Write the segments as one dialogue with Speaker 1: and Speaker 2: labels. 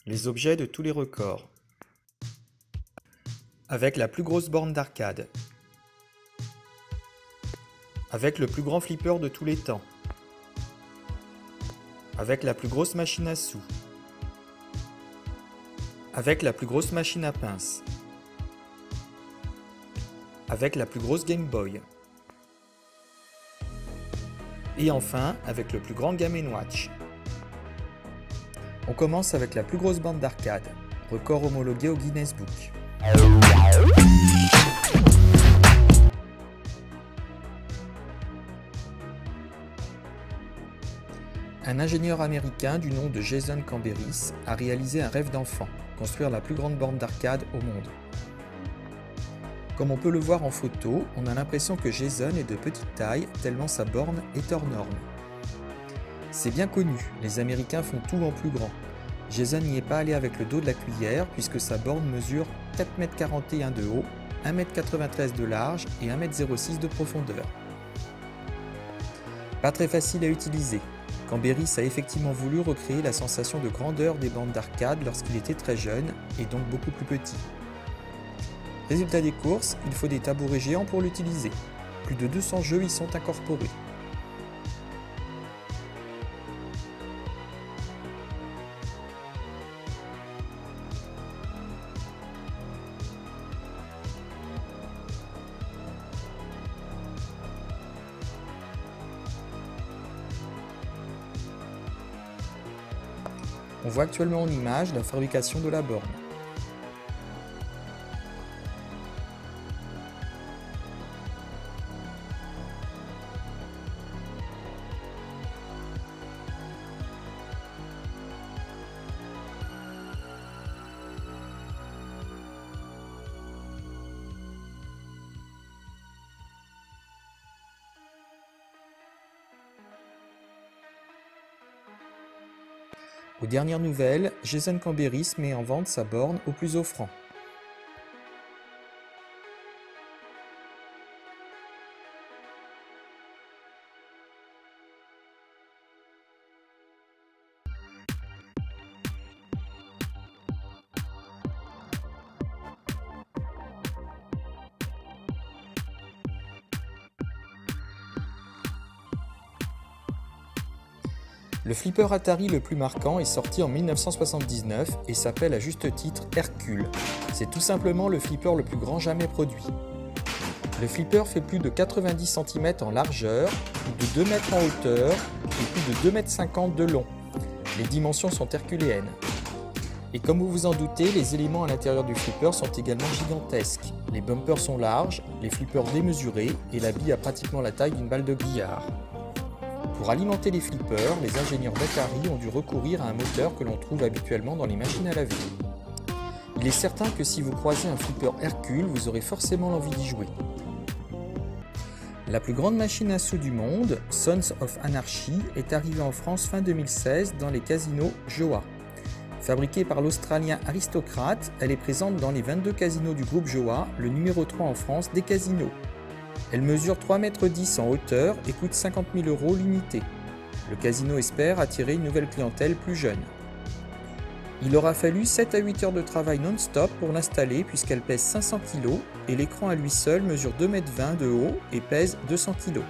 Speaker 1: les objets de tous les records. Avec la plus grosse borne d'arcade. Avec le plus grand flipper de tous les temps. Avec la plus grosse machine à sous. Avec la plus grosse machine à pince. Avec la plus grosse Game Boy. Et enfin, avec le plus grand Game & Watch. On commence avec la plus grosse borne d'arcade, record homologué au Guinness Book. Un ingénieur américain du nom de Jason Camberis a réalisé un rêve d'enfant, construire la plus grande borne d'arcade au monde. Comme on peut le voir en photo, on a l'impression que Jason est de petite taille tellement sa borne est hors norme. C'est bien connu, les Américains font tout en plus grand. Jason n'y est pas allé avec le dos de la cuillère puisque sa borne mesure 4,41 m de haut, 1,93 m de large et 1,06 m de profondeur. Pas très facile à utiliser. Camberis a effectivement voulu recréer la sensation de grandeur des bornes d'arcade lorsqu'il était très jeune et donc beaucoup plus petit. Résultat des courses, il faut des tabourets géants pour l'utiliser. Plus de 200 jeux y sont incorporés. On voit actuellement en image la fabrication de la borne. Aux dernières nouvelles, Jason Camberis met en vente sa borne au plus offrant. Le flipper Atari le plus marquant est sorti en 1979 et s'appelle à juste titre Hercule. C'est tout simplement le flipper le plus grand jamais produit. Le flipper fait plus de 90 cm en largeur, plus de 2 m en hauteur et plus de 2,50 m de long. Les dimensions sont herculéennes. Et comme vous vous en doutez, les éléments à l'intérieur du flipper sont également gigantesques. Les bumpers sont larges, les flippers démesurés et la bille a pratiquement la taille d'une balle de billard. Pour alimenter les flippers, les ingénieurs d'Atari ont dû recourir à un moteur que l'on trouve habituellement dans les machines à laver. Il est certain que si vous croisez un flipper Hercule, vous aurez forcément l'envie d'y jouer. La plus grande machine à sous du monde, Sons of Anarchy, est arrivée en France fin 2016 dans les casinos Joa. Fabriquée par l'Australien Aristocrat, elle est présente dans les 22 casinos du groupe Joa, le numéro 3 en France des casinos. Elle mesure 3,10 m en hauteur et coûte 50 000 € l'unité. Le casino espère attirer une nouvelle clientèle plus jeune. Il aura fallu 7 à 8 heures de travail non-stop pour l'installer puisqu'elle pèse 500 kg et l'écran à lui seul mesure 2,20 m de haut et pèse 200 kg.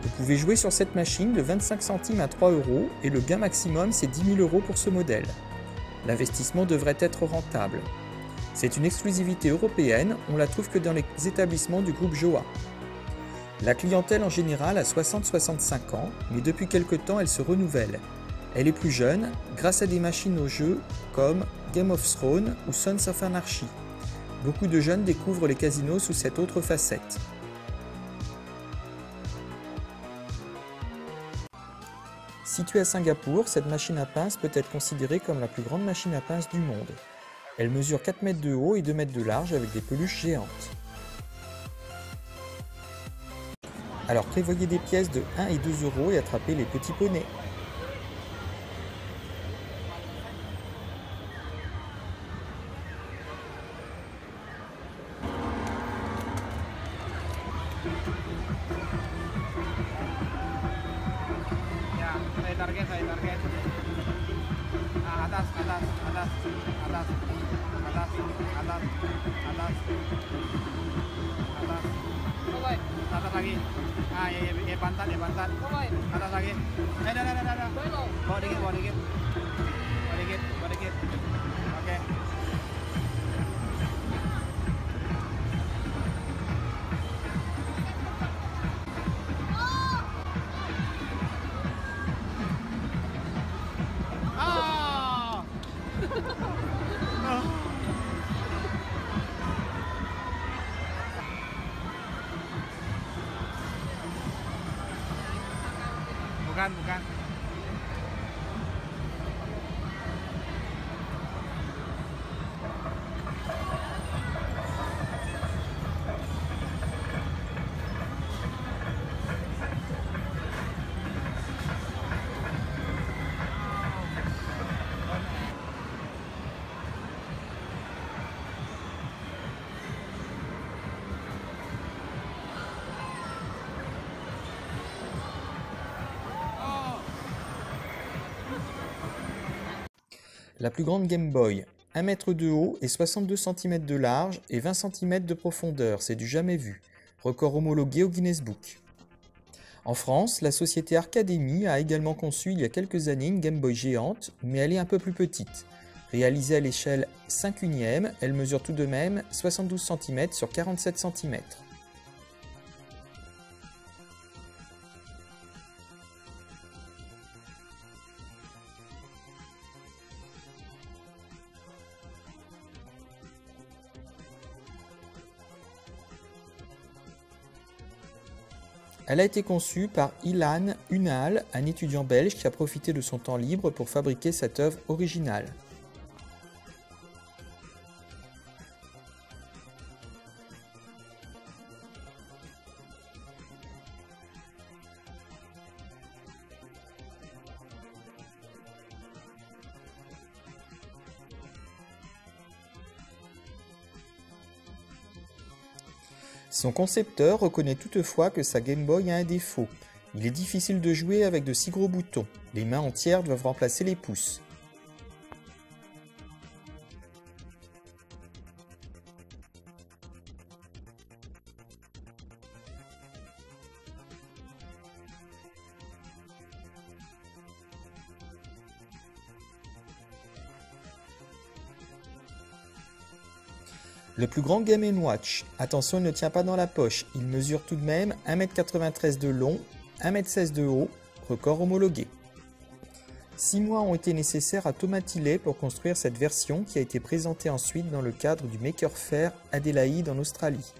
Speaker 1: Vous pouvez jouer sur cette machine de 25 centimes à 3 € et le gain maximum c'est 10 000 € pour ce modèle. L'investissement devrait être rentable. C'est une exclusivité européenne, on la trouve que dans les établissements du groupe Joa. La clientèle en général a 60-65 ans, mais depuis quelque temps elle se renouvelle. Elle est plus jeune grâce à des machines aux jeux comme Game of Thrones ou Sons of Anarchy. Beaucoup de jeunes découvrent les casinos sous cette autre facette. Située à Singapour, cette machine à pince peut être considérée comme la plus grande machine à pince du monde. Elle mesure 4 m de haut et 2 m de large avec des peluches géantes. Alors prévoyez des pièces de 1 et 2 € et attrapez les petits poneys.
Speaker 2: Ya, saya target. atas, atas, atas, atas, atas, atas, atas, atas lagi. Ah ya pantat, atas lagi. Dah. Bawa dikit. Oke. Ah. Bukan.
Speaker 1: La plus grande Game Boy, 1 mètre de haut et 62 cm de large et 20 cm de profondeur, c'est du jamais vu. Record homologué au Guinness Book. En France, la société Arcademy a également conçu il y a quelques années une Game Boy géante, mais elle est un peu plus petite. Réalisée à l'échelle 5/1, elle mesure tout de même 72 cm sur 47 cm. Elle a été conçue par Ilan Unal, un étudiant belge qui a profité de son temps libre pour fabriquer cette œuvre originale. Son concepteur reconnaît toutefois que sa Game Boy a un défaut. Il est difficile de jouer avec de si gros boutons. Les mains entières doivent remplacer les pouces. Le plus grand Game & Watch, attention, il ne tient pas dans la poche, il mesure tout de même 1,93 m de long, 1,16 m de haut, record homologué. 6 mois ont été nécessaires à Thomas Tilley pour construire cette version qui a été présentée ensuite dans le cadre du Maker Faire Adélaïde en Australie.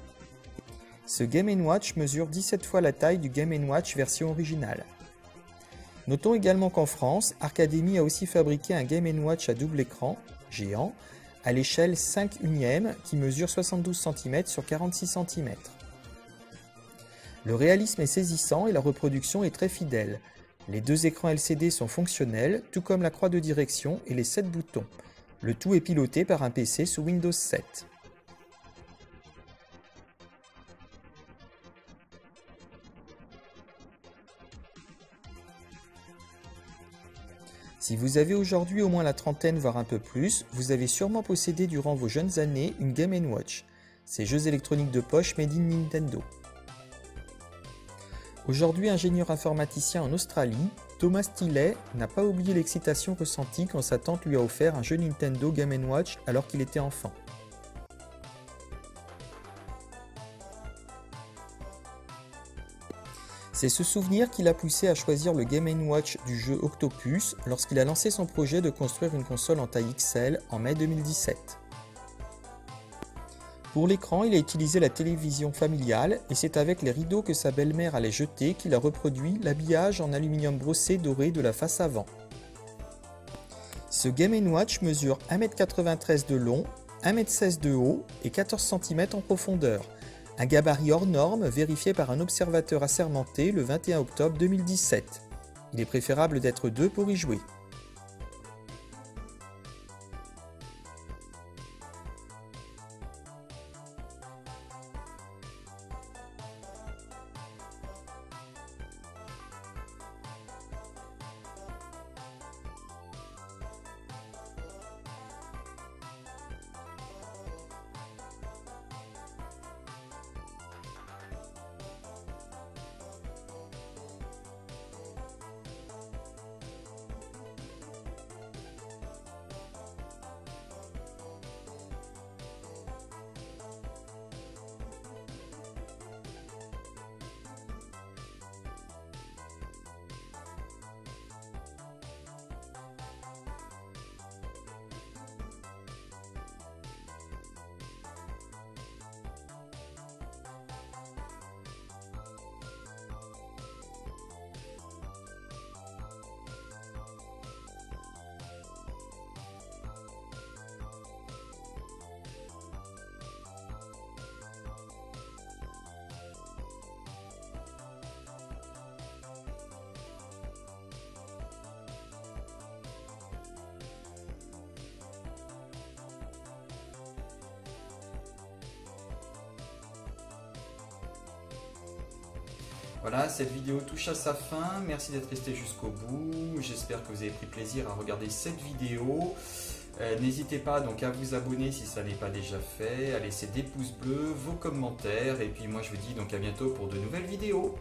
Speaker 1: Ce Game & Watch mesure 17 fois la taille du Game & Watch version originale. Notons également qu'en France, Arcademy a aussi fabriqué un Game & Watch à double écran, géant, à l'échelle 5/1 qui mesure 72 cm sur 46 cm. Le réalisme est saisissant et la reproduction est très fidèle. Les deux écrans LCD sont fonctionnels, tout comme la croix de direction et les 7 boutons. Le tout est piloté par un PC sous Windows 7. Si vous avez aujourd'hui au moins la trentaine, voire un peu plus, vous avez sûrement possédé durant vos jeunes années une Game & Watch, ces jeux électroniques de poche made in Nintendo. Aujourd'hui ingénieur informaticien en Australie, Thomas Tilley n'a pas oublié l'excitation ressentie quand sa tante lui a offert un jeu Nintendo Game & Watch alors qu'il était enfant. C'est ce souvenir qui l'a poussé à choisir le Game & Watch du jeu Octopus lorsqu'il a lancé son projet de construire une console en taille XL en mai 2017. Pour l'écran, il a utilisé la télévision familiale et c'est avec les rideaux que sa belle-mère allait jeter qu'il a reproduit l'habillage en aluminium brossé doré de la face avant. Ce Game & Watch mesure 1,93 m de long, 1,16 m de haut et 14 cm en profondeur. Un gabarit hors norme vérifié par un observateur assermenté le 21 octobre 2017. Il est préférable d'être deux pour y jouer. Voilà, cette vidéo touche à sa fin. Merci d'être resté jusqu'au bout. J'espère que vous avez pris plaisir à regarder cette vidéo. N'hésitez pas donc à vous abonner si ça n'est pas déjà fait, à laisser des pouces bleus, vos commentaires. Et puis moi je vous dis donc à bientôt pour de nouvelles vidéos.